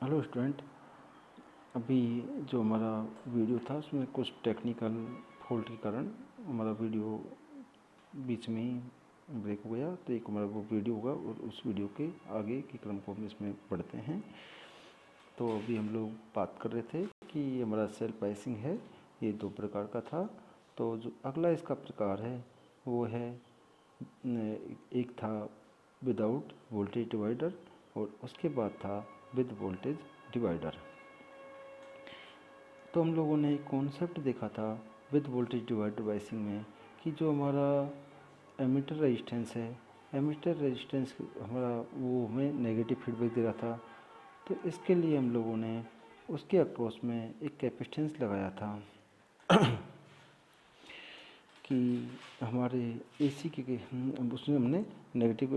Hello student. अभी जो हमारा वीडियो था उसमें कुछ टेक्निकल फॉल्ट के कारण हमारा वीडियो बीच में ही ब्रेक हो गया। तो एक हमारा वो वीडियो होगा और उस वीडियो के आगे के क्रम को हम इसमें पढ़ते हैं। तो अभी हम लोग बात कर रहे थे कि हमारा सेल प्राइसिंग है, ये दो प्रकार का था। तो जो अगला इसका प्रकार है वो है, एक था विदाउट वोल्टेज डिवाइडर और उसके बाद था विद वोल्टेज डिवाइडर। तो हम लोगों ने एक कॉन्सेप्ट देखा था विद वोल्टेज डिवाइडर प्राइसिंग में कि जो हमारा एमिटर रेजिस्टेंस है, एमिटर रेजिस्टेंस हमारा वो हमें नेगेटिव फीडबैक दे रहा था। तो इसके लिए हम लोगों ने उसके अक्रॉस में एक कैपेसिटेंस लगाया था कि हमारे एसी के उसमें हमने नेगेटिव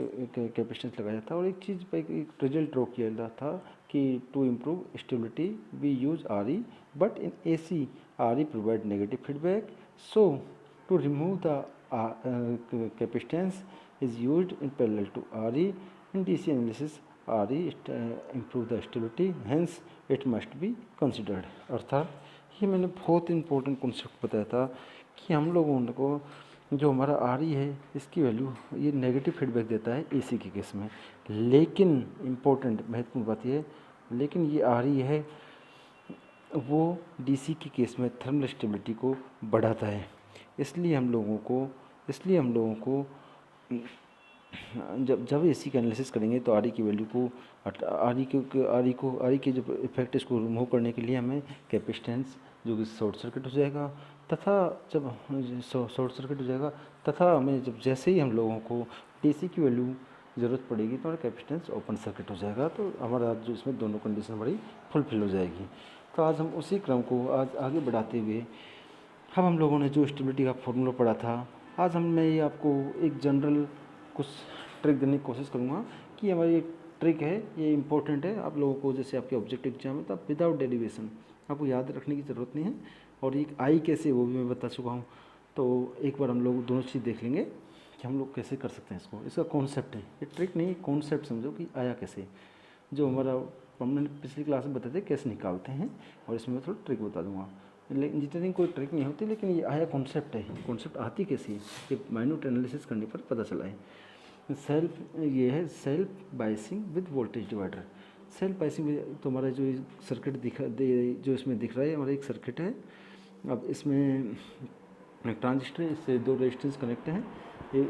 कैपेसिटेंस लगाया था। और एक चीज़ पर एक रिजल्ट ड्रॉ किया था कि to improve stability we use R E, but in AC R E provide negative feedback, so to remove the capacitance is used in parallel to RE. In DC analysis, RE improve the stability, hence it must be considered. अर्थात ये मैंने बहुत important concept बताया था कि हम लोगों को जो हमारा RE है इसकी वैल्यू ये नेगेटिव फीडबैक देता है AC के केस में, लेकिन इम्पोर्टेंट महत्वपूर्ण बात ये, लेकिन ये RE है वो DC के केस में थर्मल स्टेबिलिटी को बढ़ाता है। इसलिए हम लोगों को जब एसी का एनालिसिस करेंगे तो आर ई की वैल्यू को आर ई के जो इफेक्ट इसको रिमूव करने के लिए हमें कैपेसिटेंस जो कि शॉर्ट सर्किट हो जाएगा, तथा जब शॉर्ट सर्किट हो जाएगा तथा हमें जब जैसे ही हम लोगों को डीसी की वैल्यू ज़रूरत पड़ेगी तो हमारा कैपेसिटेंस ओपन सर्किट हो जाएगा। तो हमारा जो इसमें दोनों कंडीशन हमारी फुलफिल हो जाएगी। तो आज हम उसी क्रम को आज आगे बढ़ाते हुए हम लोगों ने जो स्टेबिलिटी का फॉर्मूला पढ़ा था, आज मैं ये आपको एक जनरल कुछ ट्रिक देने की कोशिश करूँगा कि हमारी एक ट्रिक है, ये इंपॉर्टेंट है आप लोगों को। जैसे आपके ऑब्जेक्टिव एग्जाम है तो आप विदाउट डेरिवेशन आपको याद रखने की ज़रूरत नहीं है। और एक आई कैसे वो भी मैं बता चुका हूँ। तो एक बार हम लोग दोनों चीज़ देख लेंगे कि हम लोग कैसे कर सकते हैं इसको। इसका कॉन्सेप्ट है, ये ट्रिक नहीं, कॉन्सेप्ट समझो कि आया कैसे, जो हमारा हमने पिछली क्लास में बताते कैसे निकालते हैं। और इसमें मैं थोड़ा ट्रिक बता दूँगा। इंजीनियरिंग कोई ट्रिक नहीं होती, लेकिन ये आया कॉन्सेप्ट है। कॉन्सेप्ट आती कैसी है ये माइन्यूट एनालिसिस करने पर पता चला है। ये है self biasing with voltage divider. Self biasing तो हमारा जो सर्किट जो इसमें दिख रहा है हमारा एक सर्किट है। अब इसमें ट्रांजिस्टर, इससे दो रेजिस्टेंस कनेक्ट हैं। ये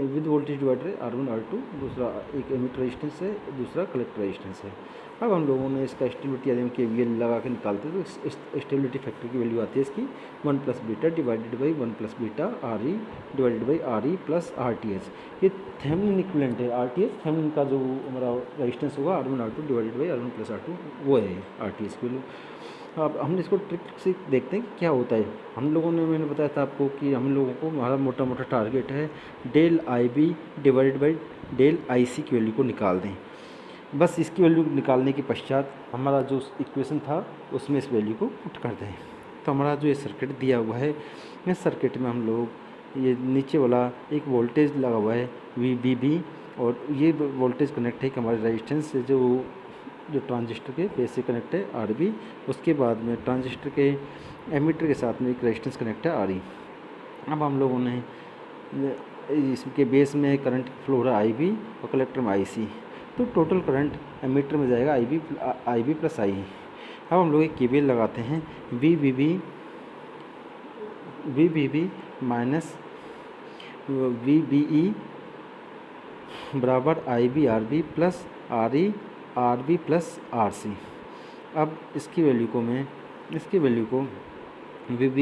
विद वोल्टेज डिवाइडर है R1 R2, दूसरा एक एमिटर रेजिस्टेंस है, दूसरा कलेक्टर रेजिस्टेंस है। अब हम लोगों ने इसका स्टेबिलिटी यदि हम KVL लगा के निकालते हैं तो स्टेबिलिटी फैक्टर की वैल्यू आती है इसकी 1 plus beta divided by 1 plus beta RE divided by RE plus RTH। ये थेवेनिन इक्विवेलेंट है। RTH थेवेनिन का जो हमारा रेजिस्टेंस होगा R1 R2 divided by R1 plus R2, वो है RTH की वैल्यू। अब हम इसको ट्रिक से देखते हैं कि क्या होता है। हम लोगों ने, मैंने बताया था आपको कि हम लोगों को हमारा मोटा मोटा टारगेट है del IB divided by del IC की वैल्यू को निकाल दें। बस इसकी वैल्यू निकालने के पश्चात हमारा जो इक्वेशन था उसमें इस वैल्यू को पुट कर दें। तो हमारा जो ये सर्किट दिया हुआ है, इस सर्किट में हम लोग ये नीचे वाला एक वोल्टेज लगा हुआ है VBB, और ये वोल्टेज कनेक्ट है कि हमारे रेजिस्टेंस से जो ट्रांजिस्टर के बेस से कनेक्ट है RB। उसके बाद में ट्रांजिस्टर के एमीटर के साथ में एक रेजिस्टेंस कनेक्ट है RE। अब हम लोगों ने इसके बेस में करंट फ्लो हो रहा है IB और कलेक्टर में IC। तो टोटल करंट एमीटर में जाएगा IB प्लस IE। अब हम लोग एक KVL लगाते हैं VBB माइनस VBE बराबर IB RB plus RE RB plus RC। अब इसकी वैल्यू को VB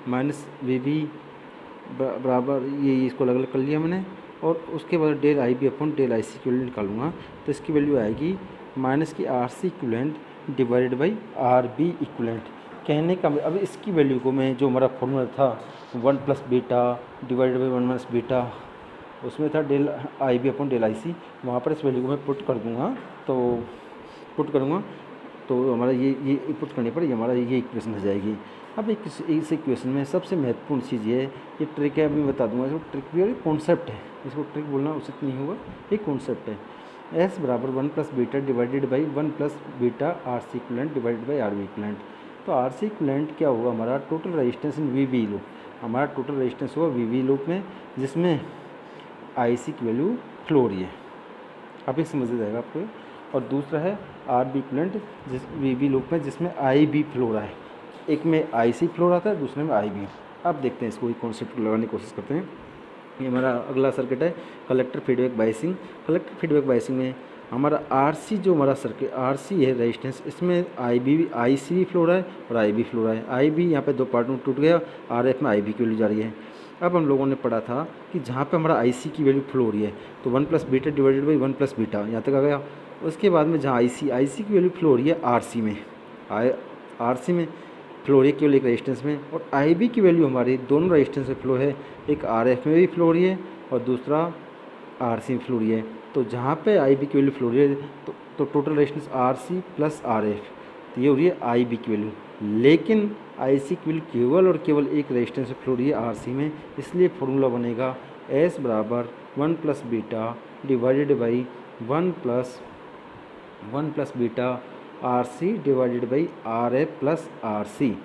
माइनस VB बराबर ये इसको अलग अलग कर लिया मैंने, और उसके बाद del IB upon del IC की वैल्यू निकालूंगा। तो इसकी वैल्यू आएगी माइनस की RC equivalent divided by RB equivalent. कहने का अब इसकी वैल्यू को मैं, जो हमारा फॉर्मूला था 1 plus beta divided by 1 minus beta, उसमें था del IB upon del IC, वहाँ पर इस वैल्यू को मैं पुट करूँगा तो हमारा ये पुट करने पर हमारा ये इक्वेशन हो जाएगी। अब इस इक्वेशन में सबसे महत्वपूर्ण चीज़ ये ट्रिक है, अभी मैं बता दूंगा। इसको ट्रिक भी और कॉन्सेप्ट है, इसको ट्रिक बोलना उचित नहीं होगा, एक कॉन्सेप्ट है। एस बराबर 1 plus beta divided by 1 plus beta R C equivalent divided by R V equivalent. तो आर सी इक्विवेलेंट क्या होगा हमारा total resistance in V V loop, हमारा टोटल रेजिस्टेंस होगा वी वी लूप में जिसमें आई सी की वैल्यू फ्लो हो रही है, आप ही समझ जाएगा आपको। और दूसरा है आर बी इक्विवेलेंट जिस वी वी लूप में जिसमें आई बी फ्लो हो रहा है, एक में आई सी फ्लो रहा था दूसरे में आई बी। अब देखते हैं इसको एक कॉन्सेप्ट लगाने की कोशिश करते हैं। ये हमारा अगला सर्किट है collector feedback biasing. Collector feedback biasing में हमारा आर सी जो हमारा सर्किट आर सी है रेजिस्टेंस, इसमें आई सी भी फ्लो रहा है और आई बी फ्लो रहा है। आई बी यहाँ पे दो पार्ट में टूट गया, आर एफ में आई बी की वैल्यू जा रही है। अब हम लोगों ने पढ़ा था कि जहाँ पे हमारा आई सी की वैल्यू फ्लो हो रही है तो 1 plus beta divided by 1 plus beta यहाँ तक आ गया। उसके बाद में जहाँ आई सी की वैल्यू फ्लो हो रही है आर सी में, आर सी में फ्लो हो रही है केवल एक रेजिस्टेंस में, और आई बी की वैल्यू हमारी दोनों रेजिस्टेंस में फ्लो है, एक आर एफ में भी फ्लो हो रही है और दूसरा आर सी में फ्लो हो रही है। तो जहाँ पे आई बी की वैल्यू फ्लो हो रही है तो total resistance R C plus R F, तो ये हो रही है आई बी की वैल्यू। लेकिन आई सी की वैल्यू केवल और केवल एक रेजिस्टेंस से फ्लो हो रही है आर सी में, इसलिए फॉर्मूला बनेगा एस बराबर 1 plus beta divided by 1 plus beta R C divided by R F plus R C.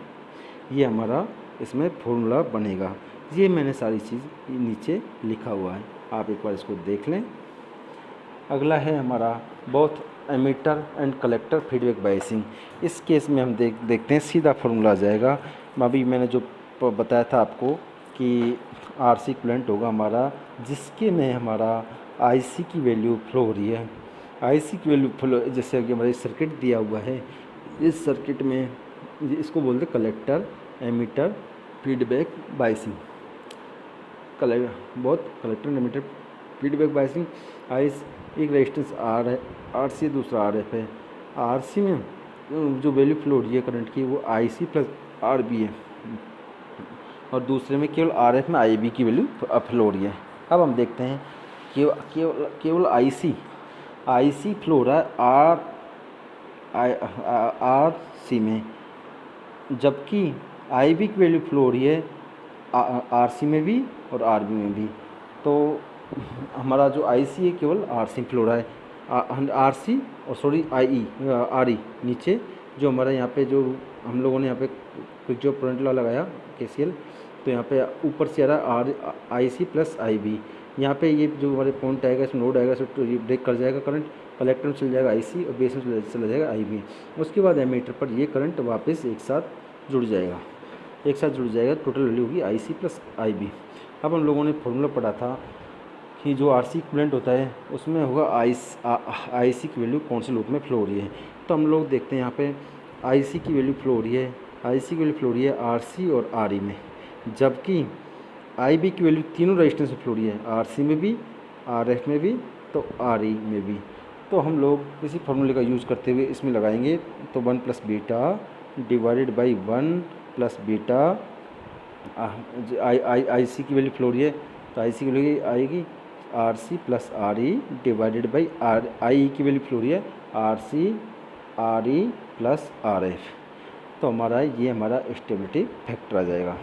ये हमारा इसमें फॉर्मूला बनेगा। ये मैंने सारी चीज़ नीचे लिखा हुआ है, आप एक बार इसको देख लें। अगला है हमारा both emitter and collector feedback biasing. इस केस में हम देखते हैं सीधा फॉर्मूला आ जाएगा। अभी मैंने जो बताया था आपको कि आर सी इक्विवेलेंट होगा हमारा जिसके में हमारा आई सी की वैल्यू फ्लो हो रही है। आई सी की वैल्यू फ्लो जैसे कि हमारा सर्किट दिया हुआ है, इस सर्किट में इसको बोलते हैं कलेक्टर एमीटर फीडबैक बायसिंग। बहुत कलेक्टर एमीटर फीडबैक बायसिंग। एक रेजिस्टेंस आर है, आर सी दूसरा आर एफ है। आर सी में जो वैल्यू फ्लो हो रही है करंट की वो आई सी प्लस आर बी है और दूसरे में केवल आर एफ में आई बी की वैल्यू फ्लो हो रही है। अब हम देखते हैं केवल आई सी फ्लो हो रहा है आर सी में, जबकि आई बी की वैल्यू फ्लो हो रही है आर सी में भी और आर बी में भी। तो हमारा जो आई सी है केवल आर सी फ्लो रहा है, आर सी और सॉरी आर ई नीचे जो हमारा यहाँ पे जो हम लोगों ने यहाँ पे जो करंट लॉ लगाया KCL, तो यहाँ पे ऊपर से आ रहा है आई सी प्लस आई बी। यहाँ पे ये जो हमारे पॉइंट आएगा इसमें नोड आएगा तो ये ब्रेक कर जाएगा करंट, कलेक्टर में चल जाएगा आई सी और बेस में चला जाएगा आई बी। उसके बाद एमीटर पर ये करंट वापस एक साथ जुड़ जाएगा, टोटल वैल्यू होगी आई सी प्लस आई बी। अब हम लोगों ने फॉर्मूला पढ़ा था कि जो आर सी इक्विवेलेंट होता है उसमें होगा आई सी की वैल्यू कौन से लूप में फ्लो हो रही है। तो हम लोग देखते हैं यहाँ पे आई सी की वैल्यू फ्लो हो रही है, आई सी की वैल्यू फ्लो हो रही है आर सी और आर ई में, जबकि आई बी की वैल्यू तीनों रेजिस्टेंस में फ्लो हो रही है, आर सी में भी, आर एफ में भी, तो आर ई में भी। तो हम लोग इसी फॉर्मूले का यूज़ करते हुए इसमें लगाएंगे तो 1 plus beta divided by 1 plus beta I C की वैल्यू फ्लो हो रही है तो आई सी की वैल्यू आएगी R C plus R E divided by I की वैल्यू फ्लो हो रही है R C R E plus R F. तो हमारा ये हमारा स्टेबिलिटी फैक्टर आ जाएगा।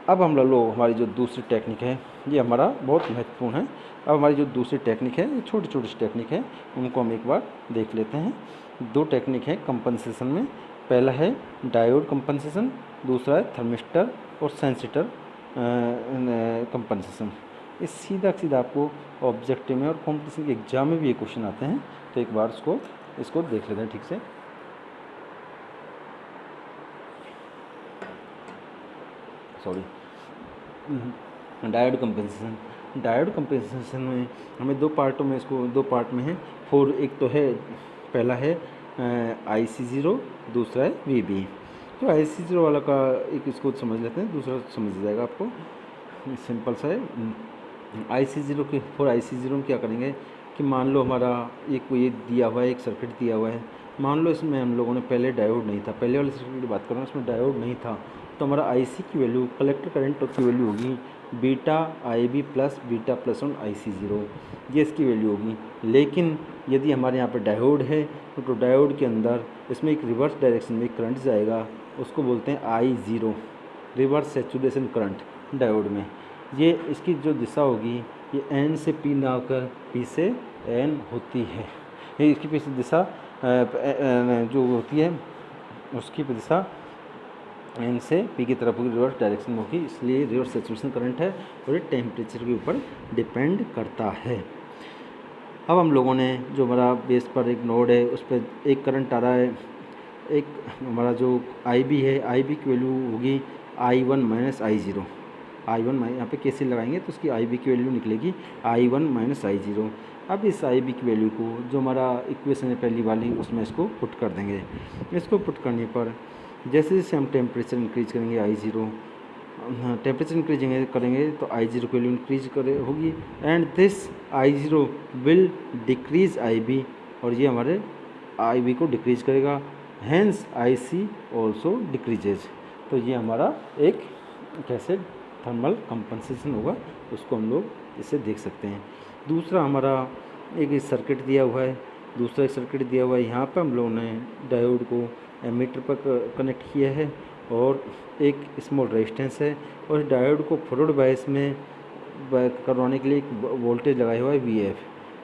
अब हम लोग हमारी जो दूसरी टेक्निक है ये हमारा बहुत महत्वपूर्ण है। अब हमारी जो दूसरी टेक्निक है ये छोटी छोटी टेक्निक है, उनको हम एक बार देख लेते हैं। दो टेक्निक है कंपनसेशन में, पहला है डायोड कंपनसेशन, दूसरा है थर्मिस्टर और सेंसिटर कंपनसेशन। इस सीधा आपको ऑब्जेक्टिव में और कॉम्पिटिशन के एग्जाम में भी ये क्वेश्चन आते हैं, तो एक बार इसको देख लेते हैं ठीक से। डायोड कंपनसेशन में हमें दो पार्ट में है एक तो है पहला है IC0, दूसरा है VB। तो IC0 वाला का एक इसको समझ लेते हैं, दूसरा समझ जाएगा आपको, सिंपल सा है। IC0 में क्या करेंगे कि मान लो हमारा ये दिया हुआ है, एक सर्किट दिया हुआ है। मान लो इसमें हम लोगों ने पहले डायोड नहीं था, पहले वाले सर्किट की बात कर रहा हूँ, इसमें डायोड नहीं था, तो हमारा IC की वैल्यू कलेक्टर करंट की वैल्यू होगी beta IB plus beta plus on IC0, ये इसकी वैल्यू होगी। लेकिन यदि हमारे यहाँ पर डायोड है तो डायोड के अंदर इसमें एक रिवर्स डायरेक्शन में करंट जाएगा, उसको बोलते हैं I0, reverse saturation current diode में। ये इसकी जो दिशा होगी ये N से P ना होकर P से एन होती है। ये इसकी पीछे दिशा जो होती है उसकी दिशा एन से पी की तरफ रिवर्स डायरेक्शन में होगी, इसलिए रिवर्स सैचुरेशन करंट है और ये टेम्परेचर के ऊपर डिपेंड करता है। अब हम लोगों ने जो हमारा बेस पर एक नोड है उस पर एक करंट आ रहा है, एक हमारा जो आई बी है, आई बी की वैल्यू होगी I1 माइनस I0। I1 यहाँ पे कैसे लगाएंगे तो उसकी आई बी की वैल्यू निकलेगी I1 माइनस I0। अब इस आई बी की वैल्यू को जो हमारा इक्वेशन है पहली वाली उसमें इसको पुट कर देंगे। इसको पुट करने पर जैसे जैसे हम टेम्परेचर इंक्रीज करेंगे I0, टेम्परेचर इंक्रीज करेंगे तो I0 की वैल्यू इंक्रीज होगी and this I0 will decrease IB, और ये हमारे IB को डिक्रीज करेगा, हैंस IC ऑल्सो डिक्रीजेज। तो ये हमारा एक कैसे थर्मल कंपनसेशन होगा उसको हम लोग इससे देख सकते हैं। दूसरा हमारा एक सर्किट दिया हुआ है, दूसरा एक सर्किट दिया हुआ है, यहाँ पर हम लोगों ने डायोड को एमीटर पर कनेक्ट किया है और एक स्मॉल रेजिस्टेंस है और इस डायोड को फॉरवर्ड बायस में करवाने के लिए एक वोल्टेज लगाया हुआ है VF,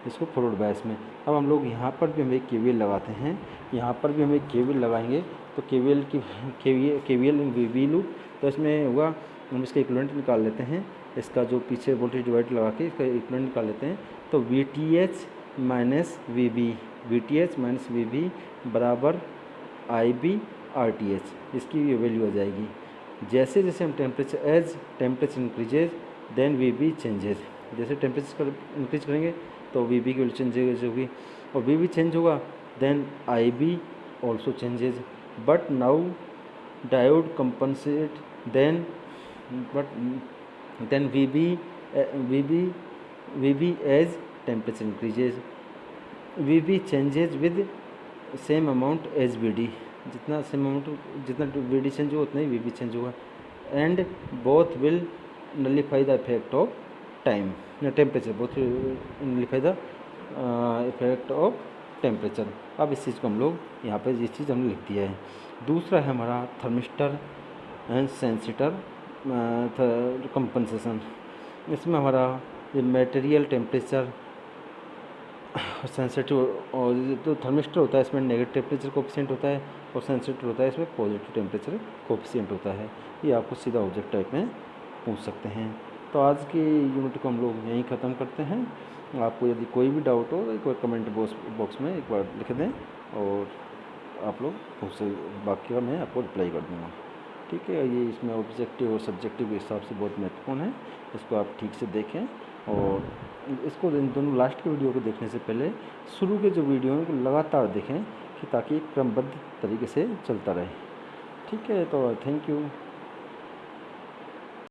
इसको फॉरवर्ड बायस में। अब हम लोग यहाँ पर भी हम एक KVL लगाते हैं, यहाँ पर भी हम एक KVL लगाएंगे तो KVL इन VB लूप, तो इसमें होगा हम इसका इक्विवेलेंट निकाल लेते हैं, इसका जो पीछे वोल्टेज डिवाइड लगा के इसका इक्विवेलेंट निकाल लेते हैं। तो VTH माइनस VB बराबर IB RTH, इसकी ये वैल्यू आ जाएगी। जैसे जैसे हम temperature increases then VB changes, जैसे टेम्परेचर इंक्रीज करेंगे तो VB की वैल्यू चेंजेज होगी और VB चेंज होगा then IB also changes, but now diode compensate then VB as temperature increases, VB changes with same amount as VD, जितना same amount जितना VD change होगा उतना ही VB चेंज होगा and both will nullify the effect of time temperature, both nullify the effect of temperature. अब इस चीज़ को हम लोग यहाँ पे ये चीज़ हमने लिख दिया है। दूसरा है हमारा थर्मिस्टर एंड सेंसिटर कंपनसेशन, इसमें हमारा ये मटेरियल टेम्परेचर सेंसिटिव, और जो थर्मिस्टर होता है इसमें नेगेटिव टेम्परेचर कोफिशिएंट होता है और सेंसिटिव होता है इसमें पॉजिटिव टेम्परेचर कोफिशिएंट होता है। ये आपको सीधा ऑब्जेक्ट टाइप में पूछ सकते हैं। तो आज की यूनिट को हम लोग यहीं ख़त्म करते हैं। आपको यदि कोई भी डाउट हो तो एक बार कमेंट बॉक्स में एक बार लिख दें और आप लोग उससे बाकी का मैं आपको रिप्लाई कर दूँगा, ठीक है। ये इसमें ऑब्जेक्टिव और सब्जेक्टिव के हिसाब से बहुत महत्वपूर्ण है, इसको आप ठीक से देखें और इसको इन दोनों लास्ट के वीडियो को देखने से पहले शुरू के जो वीडियो हैं उनको लगातार देखें कि ताकि क्रमबद्ध तरीके से चलता रहे, ठीक है। तो थैंक यू।